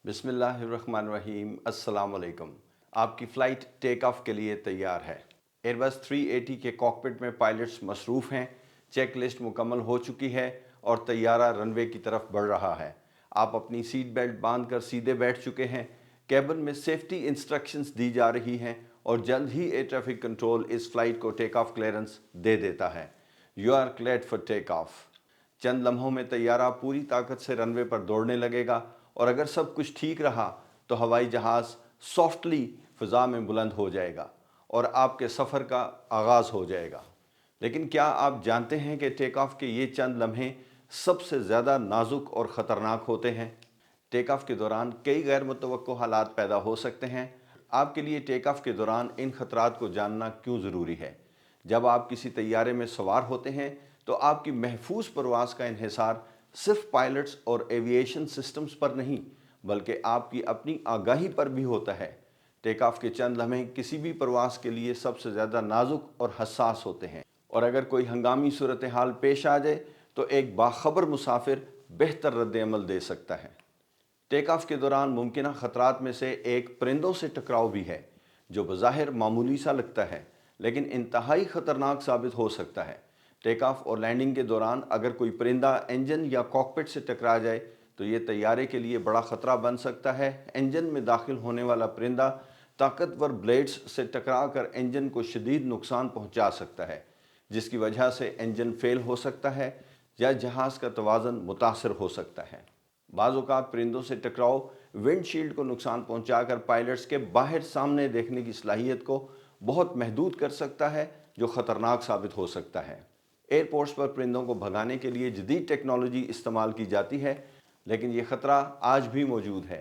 बिस्मिल्लाहिर्रहमानिर्रहीम। अस्सलाम वालेकुम। आपकी फ़्लाइट टेक ऑफ के लिए तैयार है। एयरबस 380 के कॉकपिट में पायलट्स मसरूफ़ हैं, चेक लिस्ट मुकम्मल हो चुकी है और तैयारा रनवे की तरफ बढ़ रहा है। आप अपनी सीट बेल्ट बांध कर सीधे बैठ चुके हैं। केबिन में सेफ्टी इंस्ट्रक्शंस दी जा रही हैं और जल्द ही एयर ट्रैफिक कंट्रोल इस फ़्लाइट को टेक ऑफ क्लियरेंस दे देता है। You are cleared for take off. चंद लम्हों में तैयारा पूरी ताकत से रनवे पर दौड़ने लगेगा और अगर सब कुछ ठीक रहा तो हवाई जहाज़ सॉफ्टली फ़िज़ा में बुलंद हो जाएगा और आपके सफ़र का आगाज़ हो जाएगा। लेकिन क्या आप जानते हैं कि टेक ऑफ के ये चंद लम्हे सबसे ज़्यादा नाजुक और ख़तरनाक होते हैं। टेक ऑफ के दौरान कई गैर मुतवक्को हालात पैदा हो सकते हैं। आपके लिए टेक ऑफ के दौरान इन खतरात को जानना क्यों ज़रूरी है। जब आप किसी तैयारे में सवार होते हैं तो आपकी महफूज परवास का इन्हिसार सिर्फ पायलट्स और एविएशन सिस्टम्स पर नहीं बल्कि आपकी अपनी आगाही पर भी होता है। टेक ऑफ के चंद लम्हे किसी भी प्रवास के लिए सबसे ज़्यादा नाजुक और हसास होते हैं और अगर कोई हंगामी सूरत हाल पेश आ जाए तो एक बाखबर मुसाफिर बेहतर रद्द-ए-अमल दे सकता है। टेक ऑफ के दौरान मुमकिन खतरात में से एक परिंदों से टकराव भी है, जो बज़ाहिर मामूली सा लगता है लेकिन इंतहाई ख़तरनाक साबित हो सकता है। टेक ऑफ और लैंडिंग के दौरान अगर कोई परिंदा इंजन या कॉकपिट से टकरा जाए तो ये तैयारे के लिए बड़ा ख़तरा बन सकता है। इंजन में दाखिल होने वाला परिंदा ताकतवर ब्लेड्स से टकरा कर इंजन को शदीद नुकसान पहुंचा सकता है, जिसकी वजह से इंजन फेल हो सकता है या जहाज़ का तवाज़न मुतासर हो सकता है। बाज़ औक़ात परिंदों से टकराव विंडशील्ड को नुकसान पहुंचाकर पायलट्स के बाहर सामने देखने की सलाहियत को बहुत महदूद कर सकता है, जो ख़तरनाक साबित हो सकता है। एयरपोर्ट्स पर परिंदों को भगाने के लिए जदीद टेक्नोलॉजी इस्तेमाल की जाती है, लेकिन ये ख़तरा आज भी मौजूद है।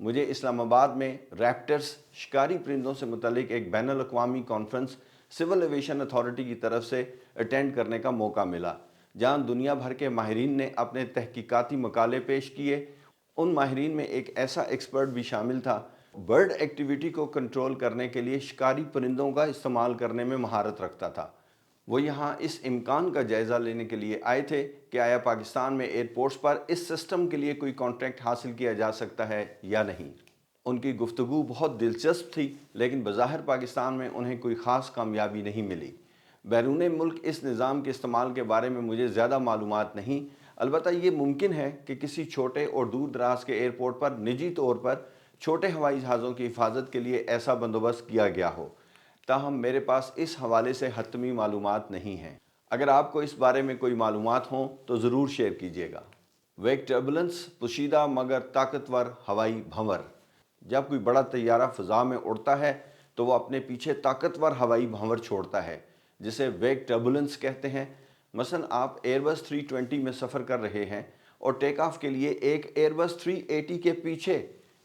मुझे इस्लामाबाद में रैप्टर्स शिकारी परिंदों से मुतल्लिक एक बैनुल अक़वामी कॉन्फ्रेंस सिविल एविएशन अथॉरिटी की तरफ से अटेंड करने का मौका मिला, जहाँ दुनिया भर के माहिरीन ने अपने तहकीकाती मकाले पेश किए। उन माहिरीन में एक ऐसा एक्सपर्ट भी शामिल था बर्ड एक्टिविटी को कंट्रोल करने के लिए शिकारी परिंदों का इस्तेमाल करने में महारत रखता था। वो यहाँ इस इम्कान का जायज़ा लेने के लिए आए थे कि आया पाकिस्तान में एयरपोर्ट्स पर इस सिस्टम के लिए कोई कॉन्ट्रैक्ट हासिल किया जा सकता है या नहीं। उनकी गुफ्तगू बहुत दिलचस्प थी, लेकिन बज़ाहिर पाकिस्तान में उन्हें कोई ख़ास कामयाबी नहीं मिली। बैरून मुल्क इस निज़ाम के इस्तेमाल के बारे में मुझे ज़्यादा मालूमात नहीं। अलबत्ता ये मुमकिन है कि किसी छोटे और दूर दराज के एयरपोर्ट पर निजी तौर पर छोटे हवाई जहाज़ों की हिफाजत के लिए ऐसा बंदोबस्त किया गया हो, ताहम मेरे पास इस हवाले से हतमी मालूमात नहीं हैं। अगर आपको इस बारे में कोई मालूमात हों तो ज़रूर शेयर कीजिएगा। वेक टर्बुलेंस, पोशीदा मगर ताकतवर हवाई भंवर। जब कोई बड़ा तैयारा फ़िज़ा में उड़ता है तो वह अपने पीछे ताकतवर हवाई भंवर छोड़ता है, जिसे वेक टर्बुलेंस कहते हैं। मसलन आप एयरबस 320 में सफ़र कर रहे हैं और टेक ऑफ के लिए एक एयरबस 380 के पीछे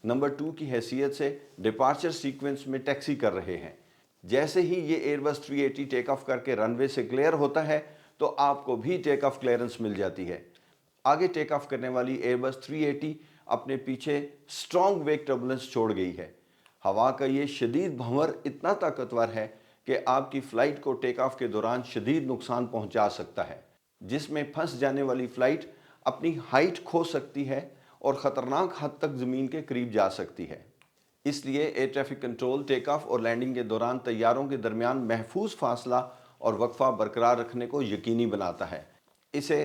नंबर 2 की हैसियत से डिपार्चर सीक्वेंस में टैक्सी कर रहे हैं। जैसे ही ये एयरबस 380 टेक ऑफ करके रनवे से क्लियर होता है तो आपको भी टेक ऑफ क्लियरेंस मिल जाती है। आगे टेक ऑफ करने वाली एयरबस 380 अपने पीछे स्ट्रॉन्ग वेक टर्बुलेंस छोड़ गई है। हवा का ये शदीद भंवर इतना ताकतवर है कि आपकी फ़्लाइट को टेक ऑफ के दौरान शदीद नुकसान पहुंचा सकता है, जिसमें फंस जाने वाली फ़्लाइट अपनी हाइट खो सकती है और ख़तरनाक हद तक ज़मीन के करीब जा सकती है। इसलिए air traffic control take off और लैंडिंग के दौरान तैयारों के दरमियान महफूज फासला और वक्फा बरकरार रखने को यकीनी बनाता है। इसे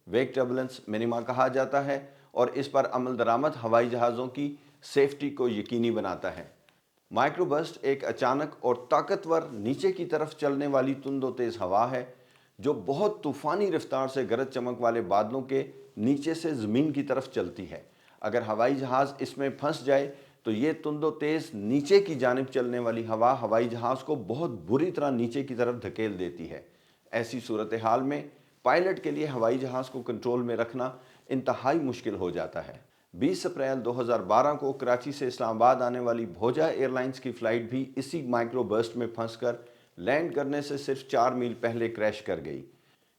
वेक टर्बुलेंस मिनिमा कहा जाता है और इस पर अमल दरामद हवाई जहाज़ों की सेफ्टी को यकीनी बनाता है। माइक्रोबर्स्ट एक अचानक और ताकतवर नीचे की तरफ चलने वाली तुंद तेज़ हवा है, जो बहुत तूफ़ानी रफ्तार से गरज चमक वाले बादलों के नीचे से ज़मीन की तरफ चलती है। अगर हवाई जहाज़ इसमें फंस जाए तो ये तुंदो तेज़ नीचे की जानिब चलने वाली हवा हवाई जहाज़ को बहुत बुरी तरह नीचे की तरफ धकेल देती है। ऐसी सूरत हाल में पायलट के लिए हवाई जहाज़ को कंट्रोल में रखना इंतहाई मुश्किल हो जाता है। 20 अप्रैल 2012 को कराची से इस्लामाबाद आने वाली भोजा एयरलाइंस की फ़्लाइट भी इसी माइक्रो बर्स्ट में फंसकर लैंड करने से सिर्फ 4 मील पहले क्रैश कर गई।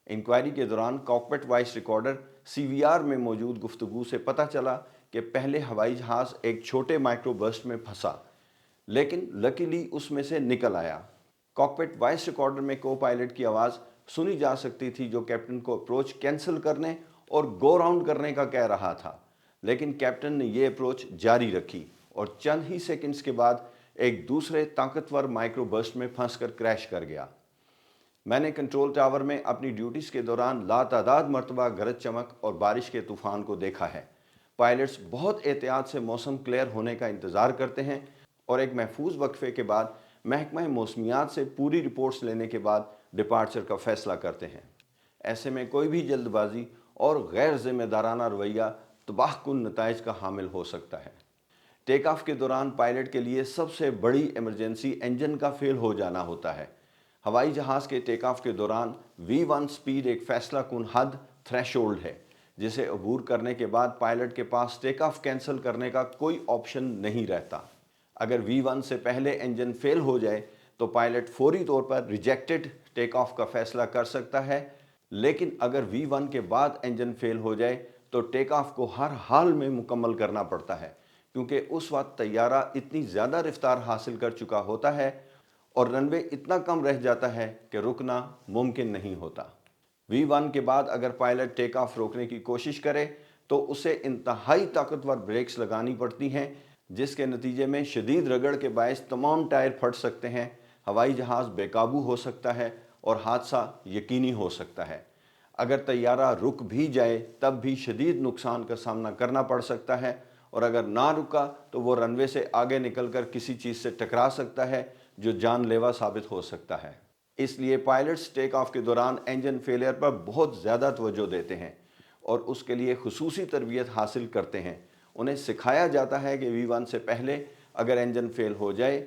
इंक्वायरी के दौरान कॉकपिट वॉइस रिकॉर्डर CVR में मौजूद गुफ्तगू से पता चला कि पहले हवाई जहाज़ एक छोटे माइक्रो बर्स्ट में फंसा, लेकिन लकीली उसमें से निकल आया। कॉकपिट वॉइस रिकॉर्डर में को पायलट की आवाज़ सुनी जा सकती थी, जो कैप्टन को अप्रोच कैंसिल करने और गो राउंड करने का कह रहा था। लेकिन कैप्टन ने ये अप्रोच जारी रखी और चंद ही सेकंड्स के बाद एक दूसरे ताकतवर माइक्रो बर्स्ट में फंसकर क्रैश कर गया। मैंने कंट्रोल टावर में अपनी ड्यूटीज के दौरान लातादाद मरतबा गरज चमक और बारिश के तूफान को देखा है। पायलट्स बहुत एहतियात से मौसम क्लियर होने का इंतज़ार करते हैं और एक महफूज वक्फे के बाद महकमा मौसमियात से पूरी रिपोर्ट्स लेने के बाद डिपार्चर का फैसला करते हैं। ऐसे में कोई भी जल्दबाजी और गैर जिम्मेदाराना रवैया तबाहकुन नताइज का हामिल हो सकता है। टेक ऑफ के दौरान पायलट के लिए सबसे बड़ी इमरजेंसी इंजन का फेल हो जाना होता है। हवाई जहाज़ के टेक ऑफ के दौरान V1 स्पीड एक फैसला कुन हद थ्रेशोल्ड है, जिसे अबूर करने के बाद पायलट के पास टेक ऑफ कैंसिल करने का कोई ऑप्शन नहीं रहता। अगर V1 से पहले इंजन फेल हो जाए तो पायलट फौरी तौर पर रिजेक्टेड टेक ऑफ का फैसला कर सकता है, लेकिन अगर V1 के बाद इंजन फेल हो जाए तो टेक ऑफ को हर हाल में मुकम्मल करना पड़ता है, क्योंकि उस वक्त तैयारा इतनी ज़्यादा रफ्तार हासिल कर चुका होता है और रनवे इतना कम रह जाता है कि रुकना मुमकिन नहीं होता। V1 के बाद अगर पायलट टेक ऑफ रोकने की कोशिश करे तो उसे इंतहाई ताकतवर ब्रेक्स लगानी पड़ती हैं, जिसके नतीजे में शदीद रगड़ के बायस तमाम टायर फट सकते हैं, हवाई जहाज़ बेकाबू हो सकता है और हादसा यकीनी हो सकता है। अगर तैयारा रुक भी जाए तब भी शदीद नुकसान का सामना करना पड़ सकता है, और अगर ना रुका तो वो रनवे से आगे निकलकर किसी चीज़ से टकरा सकता है जो जानलेवा साबित हो सकता है। इसलिए पायलट्स टेक ऑफ के दौरान इंजन फेलियर पर बहुत ज़्यादा तवज्जो देते हैं और उसके लिए खुसूसी तरबियत हासिल करते हैं। उन्हें सिखाया जाता है कि V1 से पहले अगर इंजन फेल हो जाए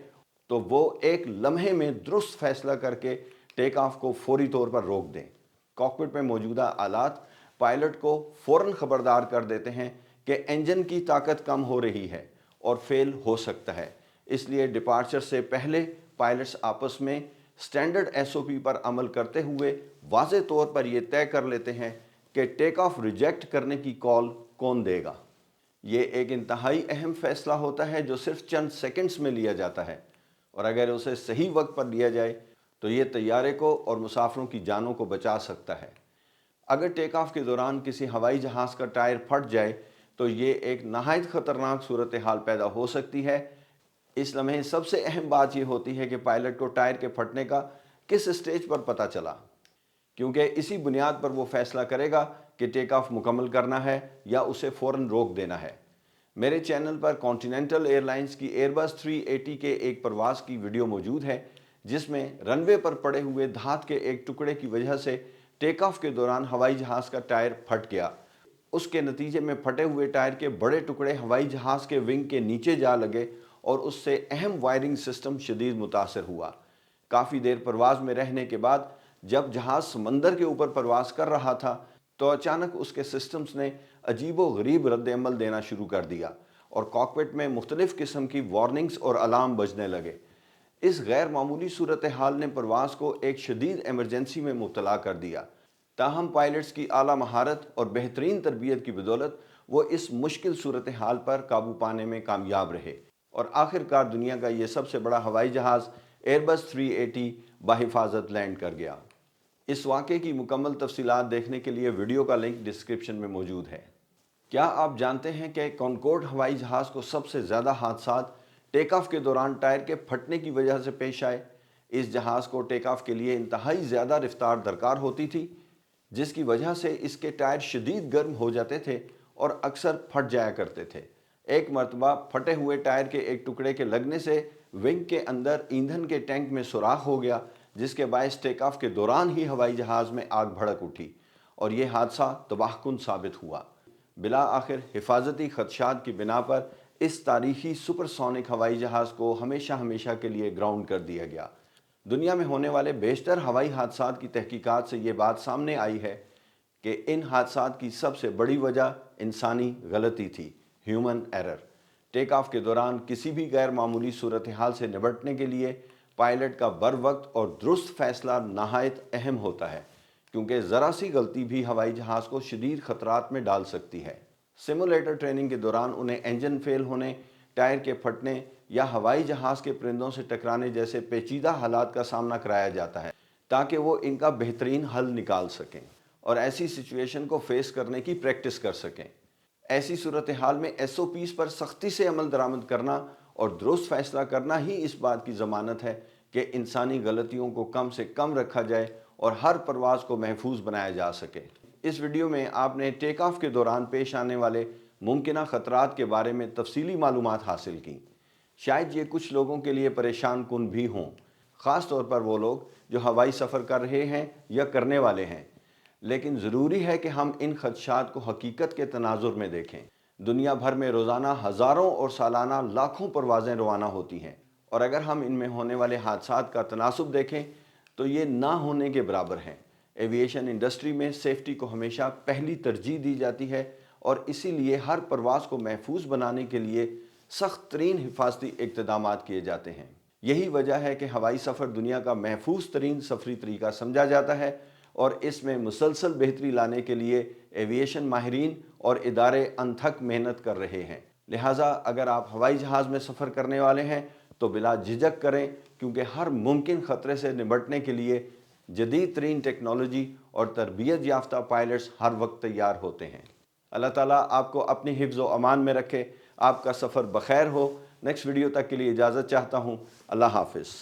तो वो एक लम्हे में दुरुस्त फैसला करके टेक ऑफ को फौरी तौर पर रोक दें। कॉकपिट में मौजूदा आलात पायलट को फ़ौरन खबरदार कर देते हैं कि इंजन की ताकत कम हो रही है और फेल हो सकता है। इसलिए डिपार्चर से पहले पायलट्स आपस में स्टैंडर्ड SOP पर अमल करते हुए वाज़े तौर पर यह तय कर लेते हैं कि टेक ऑफ रिजेक्ट करने की कॉल कौन देगा। ये एक इंतहाई अहम फैसला होता है जो सिर्फ चंद सेकंड्स में लिया जाता है, और अगर उसे सही वक्त पर लिया जाए तो ये तैयारे को और मुसाफिरों की जानों को बचा सकता है। अगर टेक ऑफ के दौरान किसी हवाई जहाज़ का टायर फट जाए तो ये एक नहायत ख़तरनाक सूरत हाल पैदा हो सकती है। इस लम्हे सबसे अहम बात यह होती है कि पायलट को टायर के फटने का किस स्टेज पर पता चला, क्योंकि इसी बुनियाद पर वो फैसला करेगा कि टेक ऑफ मुकम्मल करना है या उसे फ़ौरन रोक देना है। मेरे चैनल पर कॉन्टिनेंटल एयरलाइंस की एयरबस 380 के एक परवाज़ की वीडियो मौजूद है, जिसमें रनवे पर पड़े हुए धात के एक टुकड़े की वजह से टेक ऑफ के दौरान हवाई जहाज़ का टायर फट गया। उसके नतीजे में फटे हुए टायर के बड़े टुकड़े हवाई जहाज़ के विंग के नीचे जा लगे और उससे अहम वायरिंग सिस्टम शदीद मुतासर हुआ। काफ़ी देर परवाज़ में रहने के बाद जब जहाज़ समंदर के ऊपर परवाज़ कर रहा था तो अचानक उसके सिस्टम्स ने अजीबो गरीब रद्द-ए-अमल देना शुरू कर दिया और कॉकपिट में मुख्तलिफ़ किस्म की वार्निंग्स और अलार्म बजने लगे। इस गैर मामूली सूरत हाल ने परवाज़ को एक शदीद एमरजेंसी में मुब्तला कर दिया। ताहम पायलट्स की आला महारत और बेहतरीन तरबियत की बदौलत वो इस मुश्किल सूरत हाल पर काबू पाने में कामयाब रहे और आखिरकार दुनिया का ये सबसे बड़ा हवाई जहाज़ एयरबस 380 बाहिफाजत लैंड कर गया। इस वाक़े की मुकम्मल तफसीलात देखने के लिए वीडियो का लिंक डिस्क्रिप्शन में मौजूद है। क्या आप जानते हैं कि कॉनकोर्ड हवाई जहाज़ को सबसे ज़्यादा हादसात टेक ऑफ के दौरान टायर के फटने की वजह से पेश आए? इस जहाज़ को टेक ऑफ के लिए इंतहाई ज़्यादा रफ्तार दरकार होती थी, जिसकी वजह से इसके टायर शदीद गर्म हो जाते थे और अक्सर फट जाया करते थे। एक मरतबा फटे हुए टायर के एक टुकड़े के लगने से विंग के अंदर ईंधन के टैंक में सुराख हो गया, जिसके बायस टेक ऑफ के दौरान ही हवाई जहाज़ में आग भड़क उठी और यह हादसा तबाहकुन साबित हुआ। बिला आखिर हिफाजती खदशात की बिना पर इस तारीखी सुपरसोनिक हवाई जहाज़ को हमेशा हमेशा के लिए ग्राउंड कर दिया गया। दुनिया में होने वाले बेशतर हवाई हादसात की तहकीकात से ये बात सामने आई है कि इन हादसात की सबसे बड़ी वजह इंसानी गलती थी, ह्यूमन एरर। टेक ऑफ के दौरान किसी भी गैर मामूली सूरत हाल से निपटने के लिए पायलट का बर वक्त और दुरुस्त फैसला नहायत अहम होता है, क्योंकि ज़रा सी गलती भी हवाई जहाज़ को शदीद ख़तरात में डाल सकती है। सिमुलेटर ट्रेनिंग के दौरान उन्हें इंजन फेल होने, टायर के फटने या हवाई जहाज़ के परिंदों से टकराने जैसे पेचीदा हालात का सामना कराया जाता है ताकि वो इनका बेहतरीन हल निकाल सकें और ऐसी सिचुएशन को फेस करने की प्रैक्टिस कर सकें। ایسی صورتحال میں SOPs پر سختی سے عمل درآمد کرنا اور درست فیصلہ کرنا ہی اس بات کی ضمانت ہے کہ انسانی غلطیوں کو کم سے کم رکھا جائے اور ہر پرواز کو محفوظ بنایا جا سکے۔ اس ویڈیو میں آپ نے ٹیک آف کے دوران پیش آنے والے ممکنہ خطرات کے بارے میں تفصیلی معلومات حاصل کی۔ شاید یہ کچھ لوگوں کے لیے پریشان کن بھی ہوں، خاص طور پر وہ لوگ جو ہوائی سفر کر رہے ہیں یا کرنے والے ہیں، لیکن ضروری ہے کہ ہم ان خدشات کو حقیقت کے تناظر میں دیکھیں۔ دنیا بھر میں روزانہ ہزاروں اور سالانہ لاکھوں پروازیں روانہ ہوتی ہیں، اور اگر ہم ان میں ہونے والے حادثات کا تناسب دیکھیں تو یہ نہ ہونے کے برابر ہیں۔ ایویشن انڈسٹری میں سیفٹی کو ہمیشہ پہلی ترجیح دی جاتی ہے، اور اسی لیے ہر پرواز کو محفوظ بنانے کے لیے سخت ترین حفاظتی اقدامات کیے جاتے ہیں۔ یہی وجہ ہے کہ ہوائی سفر دنیا کا محفوظ ترین سفری طریقہ سمجھا جاتا ہے، اور اس میں مسلسل بہتری لانے کے لیے ایویشن ماہرین اور ادارے انتھک محنت کر رہے ہیں۔ لہٰذا اگر آپ ہوائی جہاز میں سفر کرنے والے ہیں تو بلا جھجک کریں، کیونکہ ہر ممکن خطرے سے نمٹنے کے لیے جدید ترین ٹیکنالوجی اور تربیت یافتہ پائلٹس ہر وقت تیار ہوتے ہیں۔ اللہ تعالیٰ آپ کو اپنی حفظ و امان میں رکھے، آپ کا سفر بخیر ہو۔ نیکسٹ ویڈیو تک کے لیے اجازت چاہتا ہوں۔ اللہ حافظ۔